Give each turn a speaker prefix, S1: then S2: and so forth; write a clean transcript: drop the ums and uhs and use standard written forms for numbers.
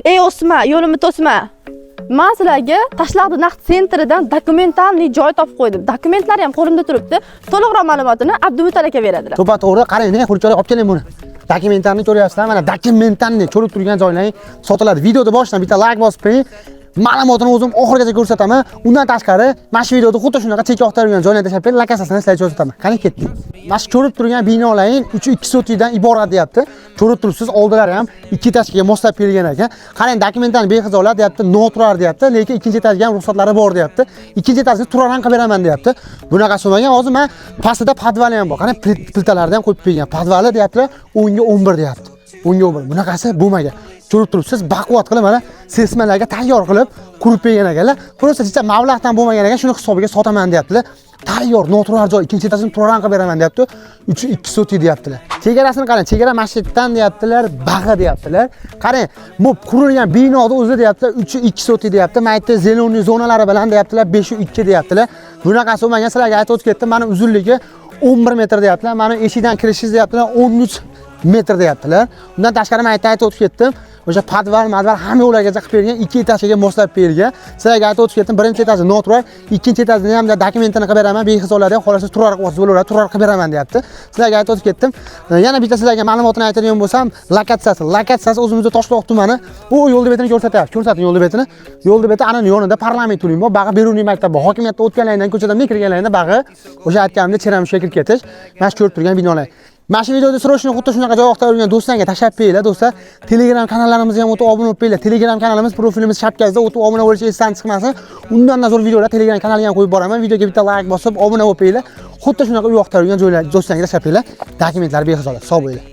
S1: Ey Osma, yo'limni to'sma. Men sizlarga Tashloqli naqd sentridan dokumentalniy joy topib qo'ydim. Dokumentlari ham qo'limda turibdi. To'liqroq ma'lumotini Abdumuttal aka beradilar.
S2: To'pa to'g'ri, qarang, nega hujjatlar olib keling buni. Dokumentarni ko'ryapsizlar, mana dokumentarni ko'rib turgan joylaring sotiladi. Videoda boshidan bitta like bosib qo'ying. Ma'lumotini o'zim oxirigacha ko'rsataman. Undan tashqari, mana shu videoda xuddi shunaqa chekka oqtargan joylarni tashlab qo'ying, lokatsiyasini sizlarga ko'rsataman. Qani ketdik. Mana shu ko'rib turgan binolaring 3-2 sotidan iborat deyapti. Ko'rib turibsiz, oldilari ham ikki etажga moslab berilgan ekan. Qarang, dokumentarni bexizolat deyapti, noturar deyapti, lekin ikkinchi etajga ham ruxsatlari bor deyapti. Ikkinchi etajni turaran qilib beraman deyapti. Bunaqa so'magan. Hozir men pastida podvali ham bor. Qarang, plitalarni ham qo'yib qo'ygan. Podvali deyaptilar, 10 ga 11 deyapti. 10 ga 11. Bunaqasi bo'lmagan. Ko'rib turibsiz, baquvvat qilib mana sesmalarga tayyor qilib qurib bergan ekanlar. Просто chicha mablag'dan bo'lmagan ekan, shuni hisobiga sotaman deyaptilar. Tayyor, noturar joy, ikkinchi etajni turaran qilib beraman deyapti. 3-2 soti deyaptilar. Chegarasini qarang, chegara masjiddan deyaptilar, bag'i deyaptilar. Qarang, bu qurilgan binoning o'zi deyaptilar, 3-2 soti deyapti. Maytda zeleniy zonalari bilan deyaptilar, 5-2 deyaptilar. Bunaqasi bo'lmagan, sizlarga aytib o'tib ketdim. Mana uzunligi 11 metr deyaptilar. Mana eshikdan kirishingiz deyaptilar, 13 metr deyaptilar. Undan tashqari men aytib o'tib ketdim. O'sha podval hamma ularga qilib bergan, ikki etajga moslab bergan. Sizlarga aytib o'tib ketdim, birinchi etajni noturar, ikkinchi etajni ham dokumentini qilib beraman, bexizolatga xolasi turar qilib bo'laveradi, turar qilib beraman deyapti. Sizlarga aytib o'tib ketdim. Yana bitta sizlarga ma'lumotni aytadigan bo'lsam, lokatsiyasi o'zimizda Toshloq tumani. Bu yo'lda betini ko'rsatyapti. Ko'rsating yo'lda betini. Yo'lda beti ana yonida parlament uning bor, bag'i Beruniy maktab bor. Hokimiyatda o'tganlaringdan ko'chadan kirganlaringda bag'i o'sha aytganimda Cheramishga kirib ketish. Mana shu ko'rib turgan binolar. Mana shu videoda srochni xuddi shunaqa joy vaqtda o'rgan do'stlarga tashlab qo'yinglar, do'stlar. Telegram kanallarimizga ham o'tib obuna bo'lib qo'yinglar. Telegram kanalimiz profilimiz shapkasida o'tib obuna bo'lish esdan chiqmasin. Undan nazar videolar Telegram kanaliga ham qo'yib boraman. Videoga bitta like bosib, obuna bo'lib qo'yinglar. Xuddi shunaqa uy vaqtda o'rgan joylar do'stlarga tashlab qo'yinglar. Dokumentlar bexizolat, sog' bo'linglar.